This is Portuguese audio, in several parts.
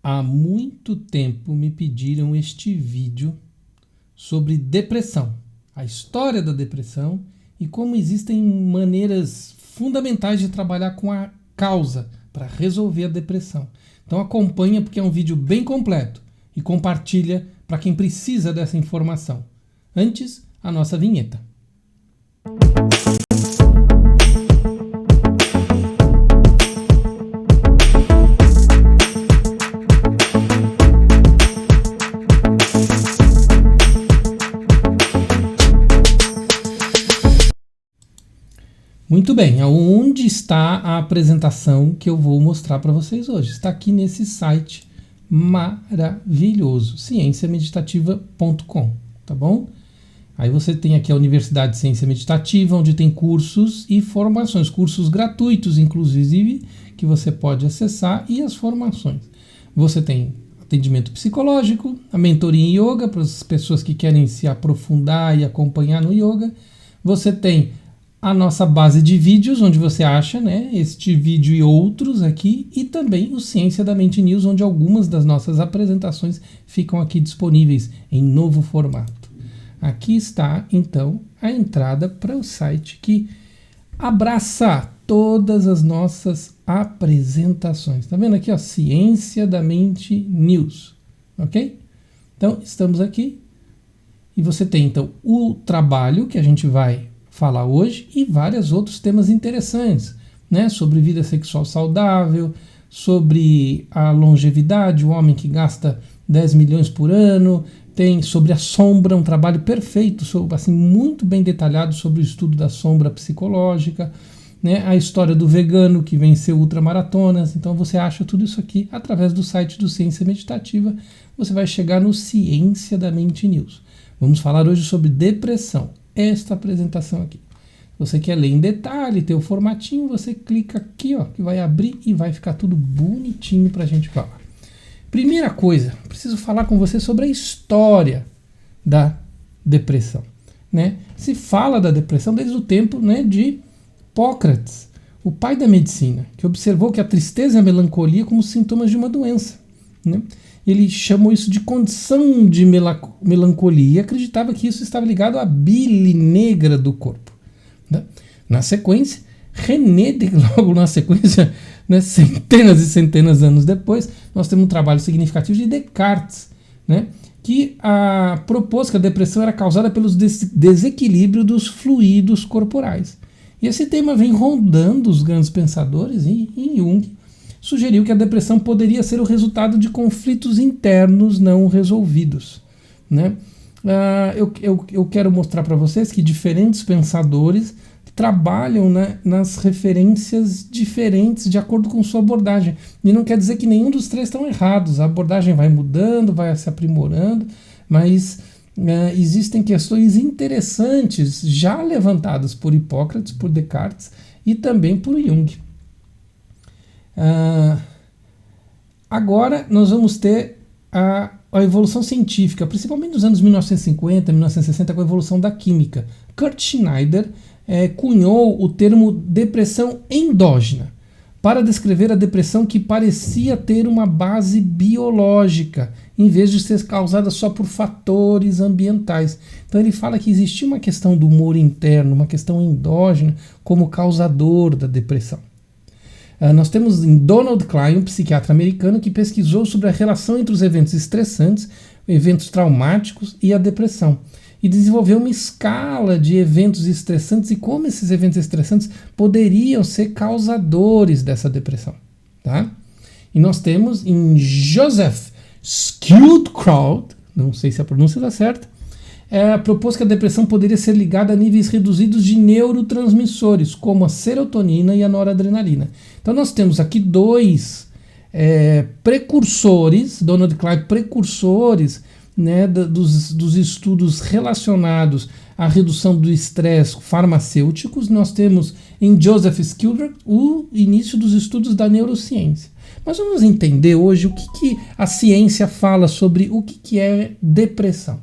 Há muito tempo me pediram este vídeo sobre depressão, a história da depressão e como existem maneiras fundamentais de trabalhar com a causa para resolver a depressão. Então acompanha porque é um vídeo bem completo e compartilha para quem precisa dessa informação. Antes, a nossa vinheta. Muito bem, onde está a apresentação que eu vou mostrar para vocês hoje? Está aqui nesse site maravilhoso, cienciameditativa.com, tá bom? Aí você tem aqui a Universidade de Ciência Meditativa, onde tem cursos e formações, cursos gratuitos, inclusive, que você pode acessar, e as formações. Você tem atendimento psicológico, a mentoria em yoga, para as pessoas que querem se aprofundar e acompanhar no yoga. Você tem a nossa base de vídeos, onde você acha, né, este vídeo e outros aqui, e também o Ciência da Mente News, onde algumas das nossas apresentações ficam aqui disponíveis em novo formato. Aqui está, então, a entrada para o site que abraça todas as nossas apresentações. Tá vendo aqui, ó, Ciência da Mente News, ok? Então, estamos aqui e você tem, então, o trabalho que a gente vai falar hoje e vários outros temas interessantes, né? Sobre vida sexual saudável, sobre a longevidade, o homem que gasta 10 milhões por ano, tem sobre a sombra, um trabalho perfeito, sobre, assim, muito bem detalhado sobre o estudo da sombra psicológica, né? A história do vegano que venceu ultramaratonas. Então você acha tudo isso aqui através do site do Ciência Meditativa, você vai chegar no Ciência da Mente News. Vamos falar hoje sobre depressão. Esta apresentação aqui. Se você quer ler em detalhe, ter o formatinho, você clica aqui, ó, que vai abrir e vai ficar tudo bonitinho para a gente falar. Primeira coisa, preciso falar com você sobre a história da depressão, né? Se fala da depressão desde o tempo, né, de Hipócrates, o pai da medicina, que observou que a tristeza e a melancolia como sintomas de uma doença, né? Ele chamou isso de condição de melancolia e acreditava que isso estava ligado à bile negra do corpo, né? Na sequência, René, logo na sequência, né, centenas e centenas de anos depois, nós temos um trabalho significativo de Descartes, né, que propôs que a depressão era causada pelos desequilíbrios dos fluidos corporais. E esse tema vem rondando os grandes pensadores, e Jung sugeriu que a depressão poderia ser o resultado de conflitos internos não resolvidos, né? Eu quero mostrar para vocês que diferentes pensadores trabalham, né, nas referências diferentes de acordo com sua abordagem. E não quer dizer que nenhum dos três estão errados. A abordagem vai mudando, vai se aprimorando, mas existem questões interessantes já levantadas por Hipócrates, por Descartes e também por Jung. Agora nós vamos ter a evolução científica, principalmente nos anos 1950, 1960, com a evolução da química. Kurt Schneider cunhou o termo depressão endógena para descrever a depressão que parecia ter uma base biológica, em vez de ser causada só por fatores ambientais. Então ele fala que existia uma questão do humor interno, uma questão endógena como causador da depressão. Nós temos em Donald Klein, um psiquiatra americano, que pesquisou sobre a relação entre os eventos estressantes, eventos traumáticos e a depressão. E desenvolveu uma escala de eventos estressantes e como esses eventos estressantes poderiam ser causadores dessa depressão. Tá? E nós temos em Joseph Schildkraut, não sei se a pronúncia está certa, propôs que a depressão poderia ser ligada a níveis reduzidos de neurotransmissores, como a serotonina e a noradrenalina. Então nós temos aqui dois precursores, Donald Klein, precursores, né, dos estudos relacionados à redução do estresse farmacêuticos. Nós temos em Joseph Schildkraut o início dos estudos da neurociência. Mas vamos entender hoje o que a ciência fala sobre o que é depressão.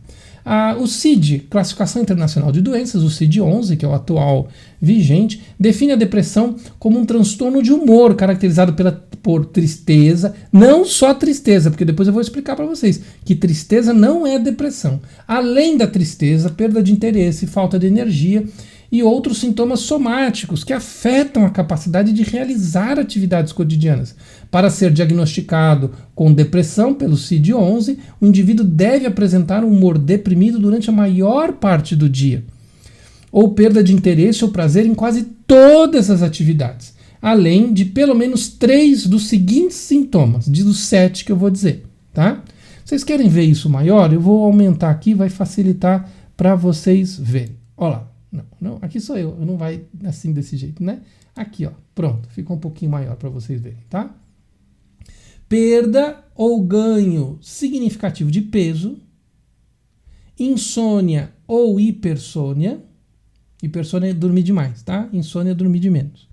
O CID, Classificação Internacional de Doenças, o CID-11, que é o atual vigente, define a depressão como um transtorno de humor caracterizado por tristeza, não só tristeza, porque depois eu vou explicar para vocês que tristeza não é depressão. Além da tristeza, perda de interesse, falta de energia e outros sintomas somáticos que afetam a capacidade de realizar atividades cotidianas. Para ser diagnosticado com depressão pelo CID-11, o indivíduo deve apresentar um humor deprimido durante a maior parte do dia, ou perda de interesse ou prazer em quase todas as atividades, além de pelo menos 3 dos seguintes sintomas, dos 7 que eu vou dizer, tá? Vocês querem ver isso maior? Eu vou aumentar aqui, vai facilitar para vocês verem. Olha lá. Não, aqui sou eu não vai assim desse jeito, né? Aqui, ó, pronto, ficou um pouquinho maior para vocês verem, tá? Perda ou ganho significativo de peso, insônia ou hipersônia. Hipersônia é dormir demais, tá? Insônia é dormir de menos.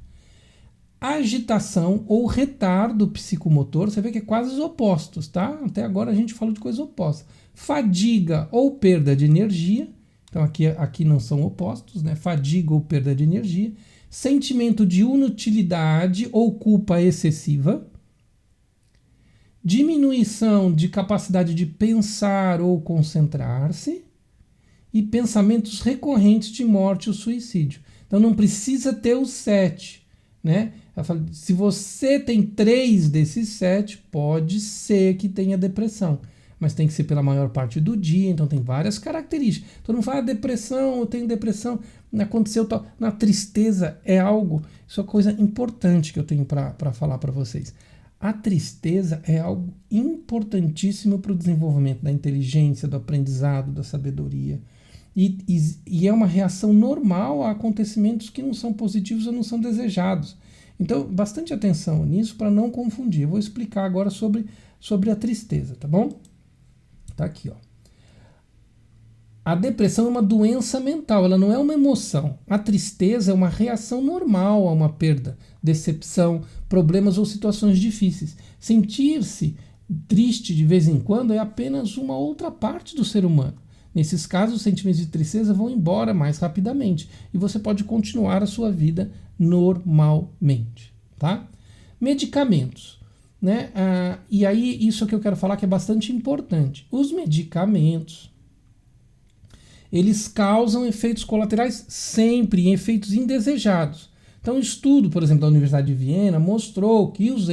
Agitação ou retardo psicomotor, você vê que é quase os opostos, tá? Até agora a gente falou de coisas opostas. Fadiga ou perda de energia. Então aqui não são opostos, né? Fadiga ou perda de energia. Sentimento de inutilidade ou culpa excessiva. Diminuição de capacidade de pensar ou concentrar-se. E pensamentos recorrentes de morte ou suicídio. Então não precisa ter os 7, né? Se você tem 3 desses 7, pode ser que tenha depressão. Mas tem que ser pela maior parte do dia, então tem várias características. Todo mundo fala depressão, eu tenho depressão, aconteceu tal. Na tristeza é algo, isso é uma coisa importante que eu tenho para falar para vocês. A tristeza é algo importantíssimo para o desenvolvimento da inteligência, do aprendizado, da sabedoria. E é uma reação normal a acontecimentos que não são positivos ou não são desejados. Então, bastante atenção nisso para não confundir. Eu vou explicar agora sobre a tristeza, tá bom? Tá aqui, ó. A depressão é uma doença mental, ela não é uma emoção. A tristeza é uma reação normal a uma perda, decepção, problemas ou situações difíceis. Sentir-se triste de vez em quando é apenas uma outra parte do ser humano. Nesses casos, os sentimentos de tristeza vão embora mais rapidamente e você pode continuar a sua vida normalmente, tá? Medicamentos. Né? E aí, isso que eu quero falar que é bastante importante. Os medicamentos, eles causam efeitos colaterais sempre, efeitos indesejados. Então, um estudo, por exemplo, da Universidade de Viena, mostrou que os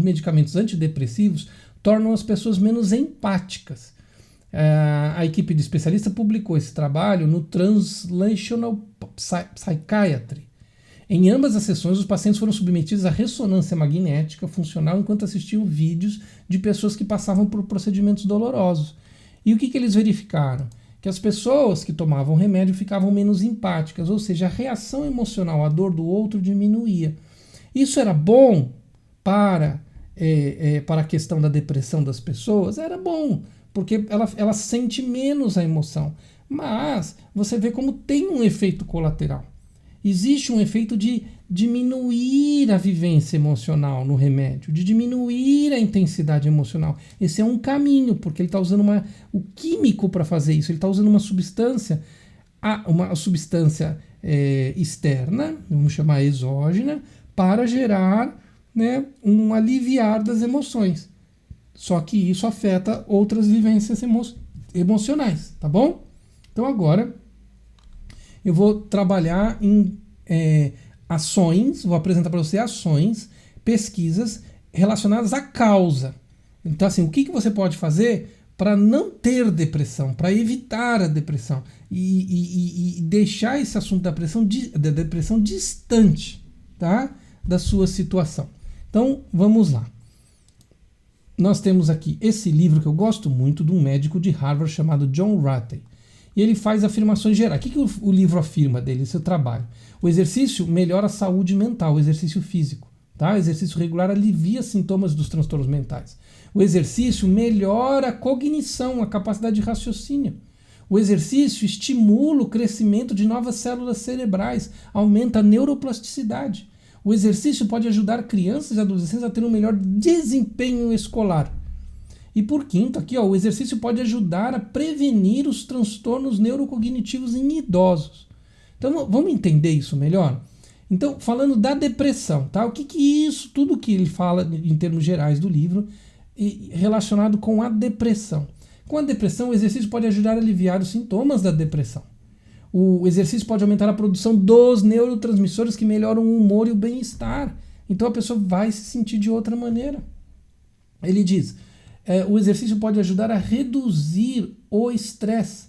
medicamentos antidepressivos tornam as pessoas menos empáticas. A equipe de especialistas publicou esse trabalho no Translational Psychiatry. Em ambas as sessões, os pacientes foram submetidos à ressonância magnética funcional enquanto assistiam vídeos de pessoas que passavam por procedimentos dolorosos. E o que eles verificaram? Que as pessoas que tomavam remédio ficavam menos empáticas, ou seja, a reação emocional à dor do outro diminuía. Isso era bom para a questão da depressão das pessoas? Era bom, porque ela sente menos a emoção. Mas você vê como tem um efeito colateral. Existe um efeito de diminuir a vivência emocional no remédio, de diminuir a intensidade emocional. Esse é um caminho, porque ele está usando o químico para fazer isso. Ele está usando uma substância externa, vamos chamar exógena, para gerar, né, um aliviar das emoções. Só que isso afeta outras vivências emocionais, tá bom? Então agora eu vou trabalhar em ações, vou apresentar para você ações, pesquisas relacionadas à causa. Então, assim, o que você pode fazer para não ter depressão, para evitar a depressão e deixar esse assunto da depressão distante, tá, da sua situação. Então, vamos lá. Nós temos aqui esse livro que eu gosto muito, de um médico de Harvard chamado John Ratey. E ele faz afirmações gerais. O que o livro afirma dele, seu trabalho? O exercício melhora a saúde mental, o exercício físico. Tá? O exercício regular alivia sintomas dos transtornos mentais. O exercício melhora a cognição, a capacidade de raciocínio. O exercício estimula o crescimento de novas células cerebrais, aumenta a neuroplasticidade. O exercício pode ajudar crianças e adolescentes a ter um melhor desempenho escolar. E por quinto, aqui, ó, o exercício pode ajudar a prevenir os transtornos neurocognitivos em idosos. Então, vamos entender isso melhor? Então, falando da depressão, tá? O que isso, tudo que ele fala em termos gerais do livro, relacionado com a depressão. Com a depressão, o exercício pode ajudar a aliviar os sintomas da depressão. O exercício pode aumentar a produção dos neurotransmissores que melhoram o humor e o bem-estar. Então, a pessoa vai se sentir de outra maneira. Ele diz, o exercício pode ajudar a reduzir o estresse.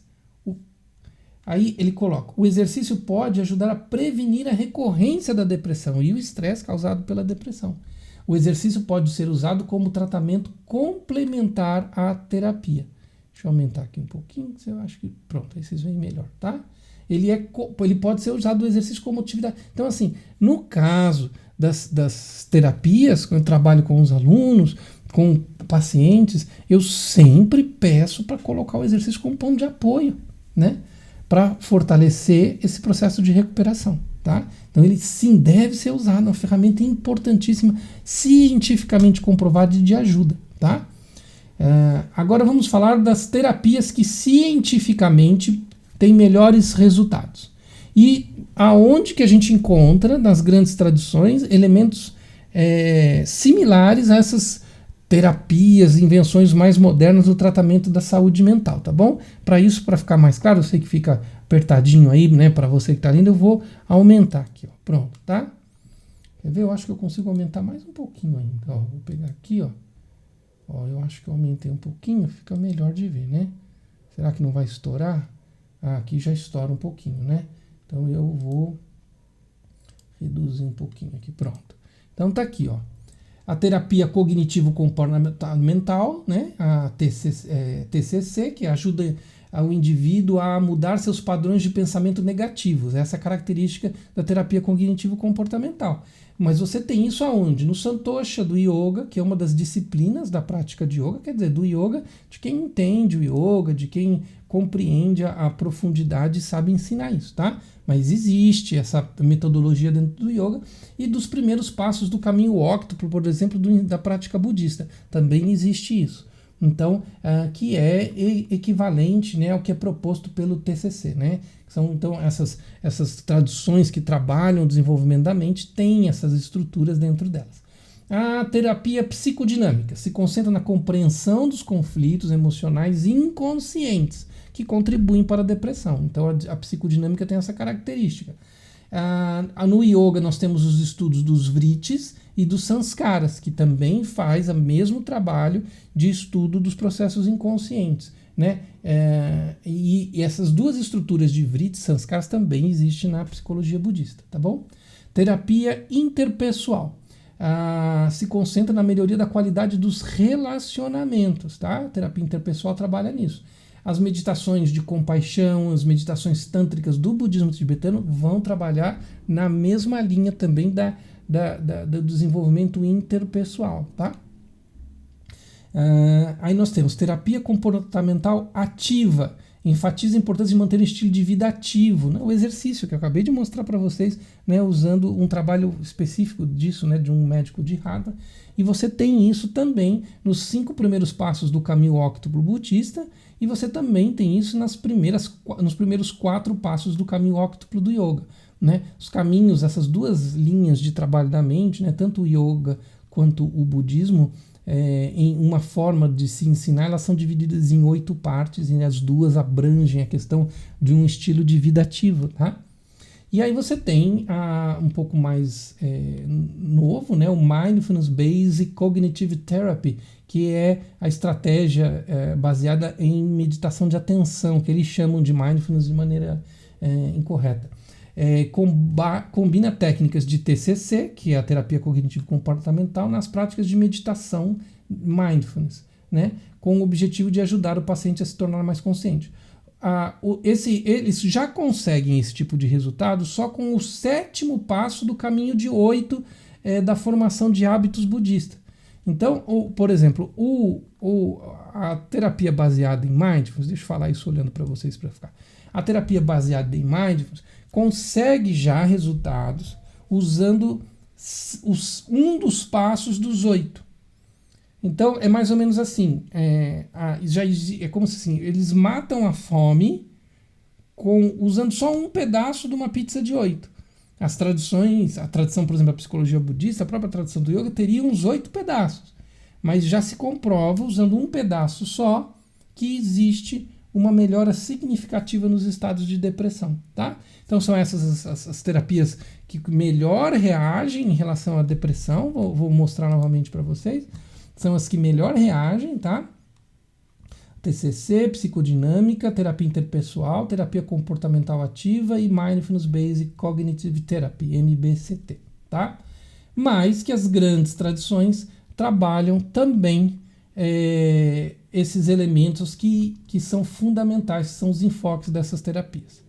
Aí ele coloca, o exercício pode ajudar a prevenir a recorrência da depressão e o estresse causado pela depressão. O exercício pode ser usado como tratamento complementar à terapia. Deixa eu aumentar aqui um pouquinho, eu acho que pronto, aí vocês veem melhor, tá? Ele pode ser usado o exercício como atividade. Então, assim, no caso das terapias, quando eu trabalho com os alunos, com pacientes, eu sempre peço para colocar o exercício como ponto de apoio, né? Para fortalecer esse processo de recuperação, tá? Então ele sim deve ser usado, uma ferramenta importantíssima, cientificamente comprovada e de ajuda, tá? Agora vamos falar das terapias que cientificamente têm melhores resultados. E aonde que a gente encontra, nas grandes tradições, elementos similares a essas terapias, invenções mais modernas do tratamento da saúde mental, tá bom? Para isso, para ficar mais claro, eu sei que fica apertadinho aí, né, para você que tá lendo, eu vou aumentar aqui, ó, pronto, tá? Quer ver? Eu acho que eu consigo aumentar mais um pouquinho ainda, ó, vou pegar aqui, ó, eu acho que eu aumentei um pouquinho, fica melhor de ver, né? Será que não vai estourar? Aqui já estoura um pouquinho, né? Então eu vou reduzir um pouquinho aqui, pronto. Então tá aqui, ó. A terapia cognitivo-comportamental, né, a TCC, que ajuda o indivíduo a mudar seus padrões de pensamento negativos. Essa é a característica da terapia cognitivo-comportamental. Mas você tem isso aonde? No Santosha do Yoga, que é uma das disciplinas da prática de Yoga, quer dizer, do Yoga de quem entende o Yoga, de quem compreende a profundidade e sabe ensinar isso, tá? Mas existe essa metodologia dentro do Yoga e dos primeiros passos do caminho óctuplo, por exemplo, da prática budista. Também existe isso. Então, que é equivalente, né, ao que é proposto pelo TCC, né? São, então, essas traduções que trabalham o desenvolvimento da mente têm essas estruturas dentro delas. A terapia psicodinâmica se concentra na compreensão dos conflitos emocionais inconscientes que contribuem para a depressão. Então, a psicodinâmica tem essa característica. No yoga nós temos os estudos dos vrittis e dos sanskaras, que também faz o mesmo trabalho de estudo dos processos inconscientes, né? E essas duas estruturas de vrittis e sanskaras também existem na psicologia budista, tá bom? Terapia interpessoal. Se concentra na melhoria da qualidade dos relacionamentos, tá? A terapia interpessoal trabalha nisso. As meditações de compaixão, as meditações tântricas do budismo tibetano vão trabalhar na mesma linha também do desenvolvimento interpessoal, tá? Aí nós temos terapia comportamental ativa, enfatiza a importância de manter um estilo de vida ativo, né? O exercício que eu acabei de mostrar para vocês, né, usando um trabalho específico disso, né, de um médico de Harvard, e você tem isso também nos 5 primeiros passos do caminho óctuplo budista, e você também tem isso nos primeiros 4 passos do caminho óctuplo do yoga, né? Os caminhos, essas duas linhas de trabalho da mente, né, tanto o yoga quanto o budismo, em uma forma de se ensinar, elas são divididas em 8 partes e as duas abrangem a questão de um estilo de vida ativo, tá? E aí você tem um pouco mais novo, né, o Mindfulness Based Cognitive Therapy, que é a estratégia baseada em meditação de atenção, que eles chamam de mindfulness de maneira incorreta. Combina técnicas de TCC, que é a terapia cognitivo-comportamental, nas práticas de meditação mindfulness, né, com o objetivo de ajudar o paciente a se tornar mais consciente. Eles já conseguem esse tipo de resultado só com o 7º passo do caminho de 8 da formação de hábitos budista. Então, por exemplo, a terapia baseada em mindfulness, deixa eu falar isso olhando para vocês para ficar. A terapia baseada em mindfulness consegue já resultados usando um dos passos dos 8. Então é mais ou menos assim, é como se assim, eles matam a fome usando só um pedaço de uma pizza de 8. As tradições, a tradição, por exemplo, da psicologia budista, a própria tradição do yoga teria uns 8 pedaços, mas já se comprova, usando um pedaço só, que existe uma melhora significativa nos estados de depressão, tá? Então são essas as terapias que melhor reagem em relação à depressão, vou mostrar novamente para vocês, são as que melhor reagem, tá? TCC, psicodinâmica, terapia interpessoal, terapia comportamental ativa e Mindfulness Based Cognitive Therapy, MBCT, tá? Mas que as grandes tradições trabalham também esses elementos que são fundamentais, que são os enfoques dessas terapias.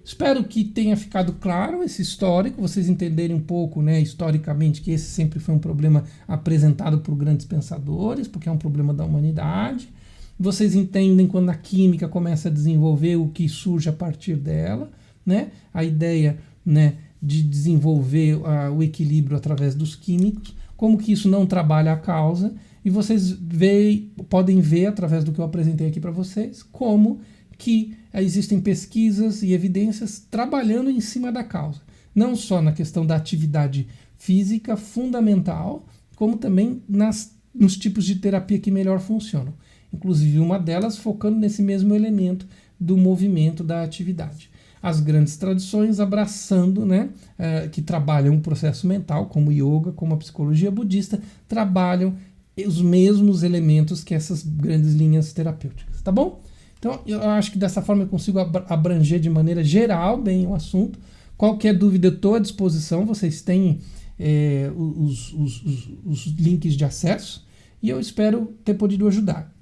Espero que tenha ficado claro esse histórico, vocês entenderem um pouco, né, historicamente, que esse sempre foi um problema apresentado por grandes pensadores, porque é um problema da humanidade. Vocês entendem quando a química começa a desenvolver o que surge a partir dela, né? A ideia, né, de desenvolver o equilíbrio através dos químicos, como que isso não trabalha a causa, e vocês podem ver, através do que eu apresentei aqui para vocês, como que existem pesquisas e evidências trabalhando em cima da causa. Não só na questão da atividade física fundamental, como também nos tipos de terapia que melhor funcionam. Inclusive uma delas focando nesse mesmo elemento do movimento da atividade. As grandes tradições abraçando, né, que trabalham o processo mental, como o yoga, como a psicologia budista, trabalham os mesmos elementos que essas grandes linhas terapêuticas, tá bom? Então eu acho que dessa forma eu consigo abranger de maneira geral bem o assunto. Qualquer dúvida eu estou à disposição, vocês têm os links de acesso e eu espero ter podido ajudar.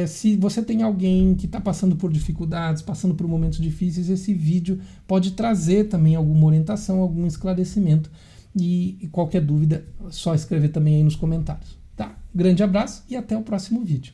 Se você tem alguém que está passando por dificuldades, passando por momentos difíceis, esse vídeo pode trazer também alguma orientação, algum esclarecimento. E qualquer dúvida, é só escrever também aí nos comentários. Tá? Grande abraço e até o próximo vídeo.